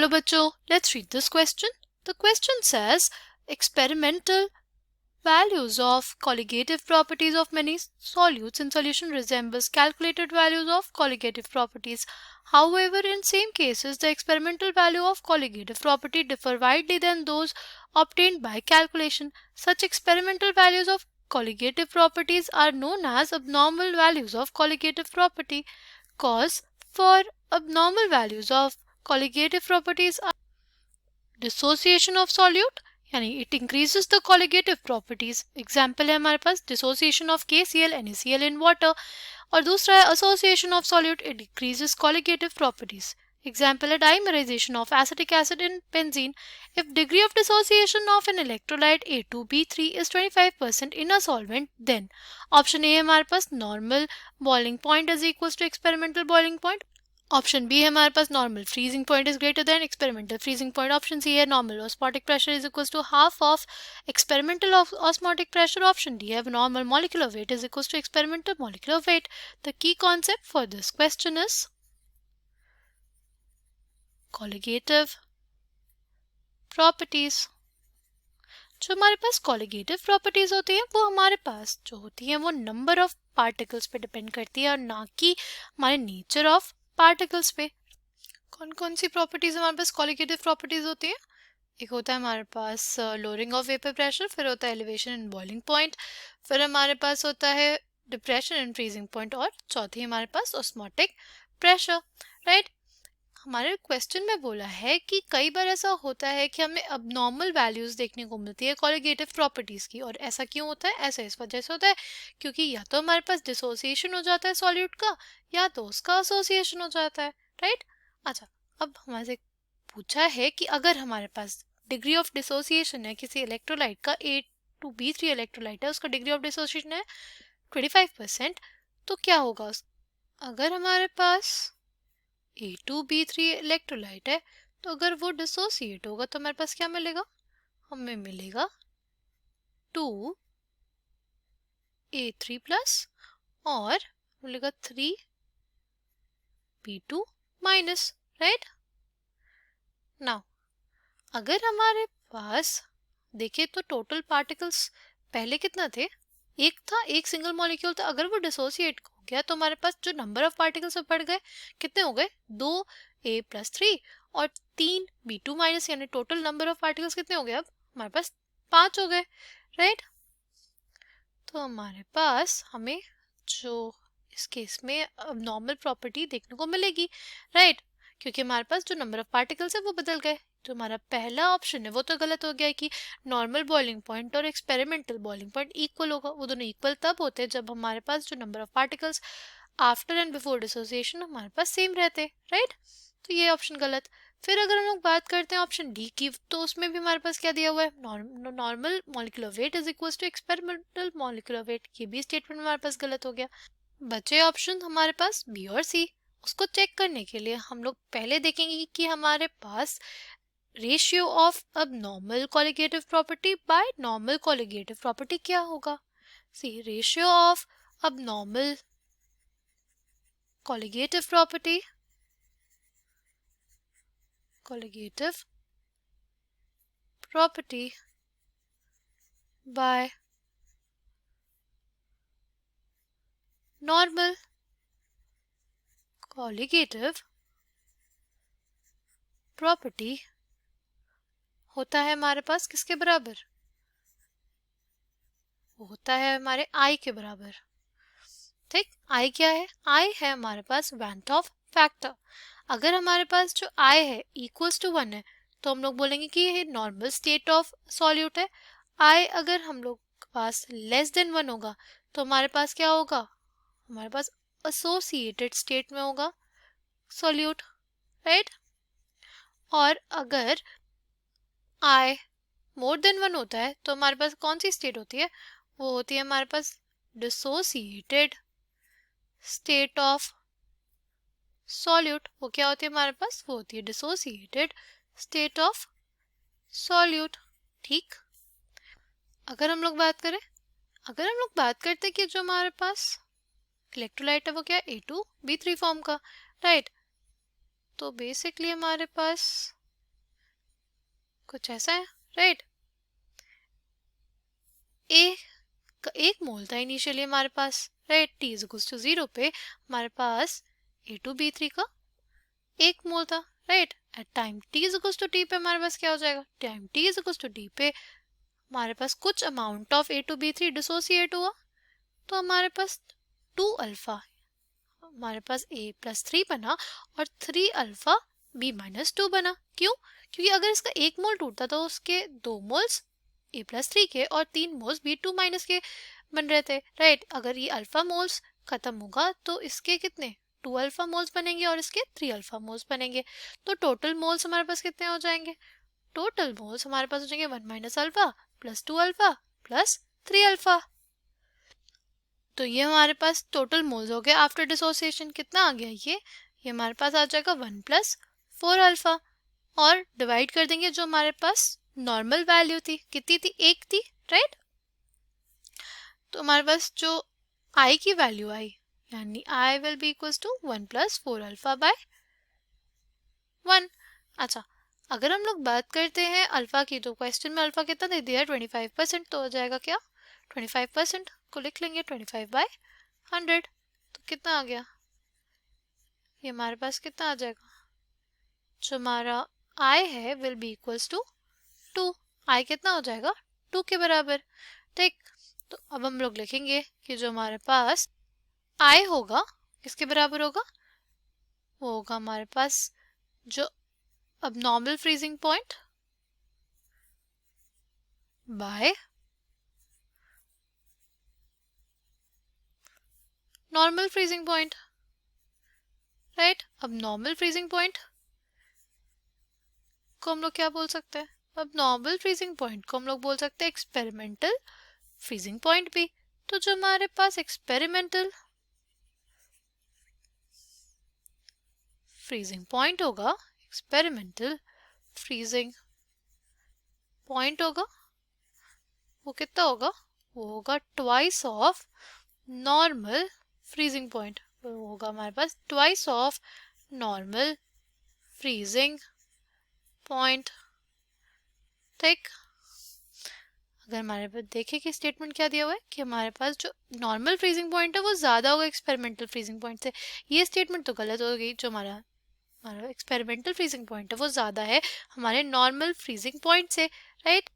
चलो बच्चों, let's read this question. The question says experimental values of colligative properties of many solutes in solution resembles calculated values of colligative properties. However, in same cases, the experimental value of colligative property differ widely than those obtained by calculation. Such experimental values of colligative properties are known as abnormal values of colligative property. Cause for abnormal values of colligative properties are dissociation of solute, यानी it increases the colligative properties. Example है हमारे पास dissociation of KCl NaCl in water, और दूसरा है association of solute, it decreases colligative properties. Example है dimerization of acetic acid in benzene. If degree of dissociation of an electrolyte A2B3 is 25% in a solvent, then option A है हमारे पास normal boiling point is equals to experimental boiling point. Option B है हमारे पास normal freezing point is greater than experimental freezing point. Option C है normal osmotic pressure is equals to half of experimental osmotic pressure. Option D है normal molecular weight is equals to experimental molecular weight. The key concept for this question is colligative properties. जो हमारे पास colligative properties होती हैं वो हमारे पास जो होती हैं वो नंबर ऑफ पार्टिकल्स पे डिपेंड करती है और ना कि हमारे नेचर ऑफ पार्टिकल्स पे. कौन कौन सी प्रॉपर्टीज हमारे पास कॉलिगेटिव प्रॉपर्टीज होती हैं? एक होता है हमारे पास लोअरिंग ऑफ वेपर प्रेशर, फिर होता है एलिवेशन इन बॉइलिंग पॉइंट, फिर हमारे पास होता है डिप्रेशन इन फ्रीजिंग पॉइंट, और चौथी हमारे पास ऑस्मोटिक प्रेशर. राइट, हमारे क्वेश्चन में बोला है कि कई बार ऐसा होता है कि हमें अबनॉर्मल वैल्यूज देखने को मिलती है कॉलिगेटिव प्रॉपर्टीज की. और ऐसा क्यों होता है? ऐसा इस वजह से होता है क्योंकि या तो हमारे पास डिसोसिएशन हो जाता है सॉल्यूट का, या तो उसका एसोसिएशन हो जाता है. राइट, अच्छा, अब हमारे से पूछा है कि अगर हमारे पास डिग्री ऑफ डिसोसिएशन है किसी इलेक्ट्रोलाइट का, A2B3 इलेक्ट्रोलाइट है, उसका डिग्री ऑफ डिसोसिएशन है 25%, तो क्या होगा? अगर हमारे पास A2B3 इलेक्ट्रोलाइट है तो अगर वो डिसोसिएट होगा तो हमारे पास क्या मिलेगा? हमें मिलेगा 2A3 प्लस और मिलेगा 3B2 माइनस. राइट, नाउ अगर हमारे पास देखें तो टोटल पार्टिकल्स पहले कितना थे? एक था, एक सिंगल मॉलिक्यूल था. अगर वो डिसोसिएट हो गया तो हमारे पास जो नंबर ऑफ पार्टिकल्स बढ़ गए, कितने हो गए? 2A प्लस 3 और 3B2 माइनस, यानी टोटल नंबर ऑफ पार्टिकल्स कितने हो गए? अब हमारे पास 5 हो गए. राइट, तो हमारे पास हमें जो इस केस में अबनॉर्मल प्रॉपर्टी देखने को मिलेगी. राइट, क्योंकि हमारे पास जो नंबर ऑफ पार्टिकल्स है वो बदल गए. जो हमारा पहला ऑप्शन है वो तो गलत हो गया कि नॉर्मल बॉइलिंग पॉइंट और एक्सपेरिमेंटल बॉइलिंग पॉइंट इक्वल होगा. वो दोनों इक्वल तब होते हैं जब हमारे पास जो number of particles after and before dissociation हमारे पास सेम रहते. राइट, तो ये ऑप्शन गलत. फिर अगर हम लोग बात करते हैं ऑप्शन डी की, तो उसमें भी हमारे पास क्या दिया हुआ है? Normal molecular weight is equal to experimental molecular weight. ये भी स्टेटमेंट हमारे पास गलत हो गया. बचे ऑप्शन हमारे पास बी और सी. उसको चेक करने के लिए हम लोग पहले देखेंगे कि हमारे पास ratio of abnormal colligative property by normal colligative property क्या होगा? See, ratio of abnormal colligative property by normal colligative property होता है हमारे पास किसके बराबर? वो होता है हमारे I के बराबर. ठीक, I क्या है? I है हमारे पास Van't Hoff फैक्टर. अगर हमारे पास जो I है इक्वल्स टू 1 है तो हम लोग बोलेंगे कि ये नॉर्मल स्टेट ऑफ सॉल्यूट है. I अगर हम लोग के पास लेस देन 1 होगा तो हमारे पास क्या होगा? हमारे पास एसोसिएटेड स्टेट में होगा सॉल्यूट. राइट, और अगर I मोर देन 1 होता है तो हमारे पास कौन सी स्टेट होती है? वो होती है हमारे पास डिसोसिएटेड स्टेट ऑफ सॉल्यूट. वो क्या होती है हमारे पास? वो होती है डिसोसिएटेड स्टेट ऑफ सॉल्यूट. ठीक, अगर हम लोग बात करते हैं कि जो हमारे पास इलेक्ट्रोलाइट है वो क्या? A2B3 फॉर्म का. राइट, तो बेसिकली हमारे पास कुछ ऐसा है, राइट। एक मोल था इनिशियली हमारे पास, right. T is equals to 0 पे हमारे पास A2B3 का 1 मोल था, right. At time t is equals to T पे हमारे पास क्या हो जाएगा, time t is equals to T पे हमारे पास कुछ अमाउंट ऑफ A2B3 डिसोसिएट हुआ, तो हमारे पास 2 अल्फा, हमारे पास A+3 बना और 3 अल्फा B-2 बना। क्यों? क्योंकि अगर इसका 1 मोल टूटता तो उसके 2 मोल्स A+3 के और 3 मोल्स B2- के बन रहे थे, राइट। अगर ये अल्फा मोल्स खत्म होगा तो इसके कितने 2 अल्फा मोल्स बनेंगे और इसके 3 अल्फा मोल्स बनेंगे। तो टोटल मोल्स हमारे पास कितने हो जाएंगे, टोटल मोल्स हमारे पास हो जाएंगे 1 - alpha plus 2 alpha plus 3 alpha. तो ये हमारे पास टोटल मोल्स हो गए आफ्टर डिसोसिएशन। कितना आ गया ये हमारे पास आ जाएगा 1 + 4 अल्फा, और डिवाइड कर देंगे जो हमारे पास नॉर्मल वैल्यू थी, कितनी थी, 1 थी, राइट। तो हमारे पास जो आई की वैल्यू आई, यानी I will be equals to 1 + 4 alpha by 1। अच्छा, अगर हम लोग बात करते हैं अल्फा की, तो क्वेश्चन में अल्फा कितना दे दिया है 25%, तो हो जाएगा क्या 25% को लिख लेंगे 25/100। तो कितना आ गया, ये हमारे पास कितना आ जाएगा, जो हमारा आई है विल बी इक्वल्स टू 2। आई कितना हो जाएगा 2 के बराबर, ठीक। तो अब हम लोग लिखेंगे कि जो हमारे पास आई होगा किसके बराबर होगा, वो होगा हमारे पास जो अब normal freezing point by normal freezing point, right. अब नॉर्मल फ्रीजिंग पॉइंट को हम लोग क्या बोल सकते हैं, अब नॉर्मल फ्रीजिंग पॉइंट को हम लोग बोल सकते हैं एक्सपेरिमेंटल फ्रीजिंग पॉइंट भी। तो जो हमारे पास एक्सपेरिमेंटल फ्रीजिंग पॉइंट होगा, एक्सपेरिमेंटल फ्रीजिंग पॉइंट होगा, वो कितना होगा, वो होगा twice of normal freezing point, वो होगा हमारे पास twice of normal freezing point, ठीक। अगर हमारे पास देखें कि स्टेटमेंट क्या दिया हुआ है कि हमारे पास जो नॉर्मल फ्रीजिंग पॉइंट है वो ज़्यादा होगा एक्सपेरिमेंटल फ्रीजिंग पॉइंट से, ये स्टेटमेंट तो गलत हो गई। जो हमारा एक्सपेरिमेंटल फ्रीजिंग पॉइंट है वो ज़्यादा है हमारे नॉर्मल फ्रीजिंग पॉइंट से, राइट।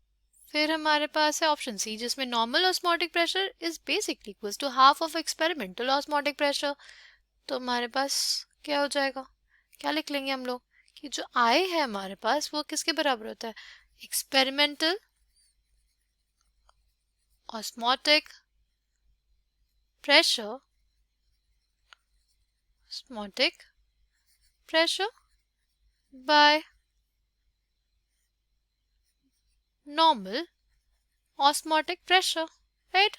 फिर हमारे पास है ऑप्शन सी, जिसमें normal osmotic pressure is basically equals to half of experimental osmotic pressure. तो हमारे पास क्या हो जाएगा, क्या लिख लेंगे हम लोग कि जो आई है हमारे पास वो किसके बराबर होता है, experimental osmotic pressure by normal osmotic pressure, right।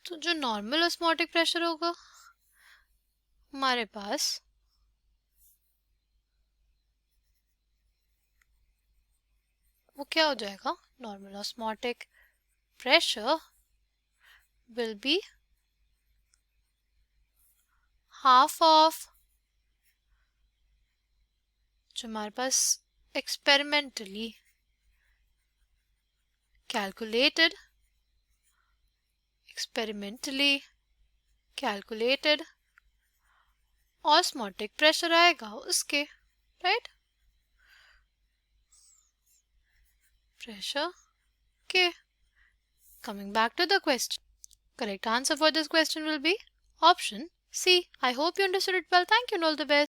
तो जो नॉर्मल ऑस्मोटिक प्रेशर होगा हमारे पास वो क्या हो जाएगा, normal osmotic pressure will be half of जो हमारे पास experimentally calculated osmotic pressure आएगा उसके, right। pressure के coming back to the question, correct answer for this question will be option C. I hope you understood it well. Thank you and all the best.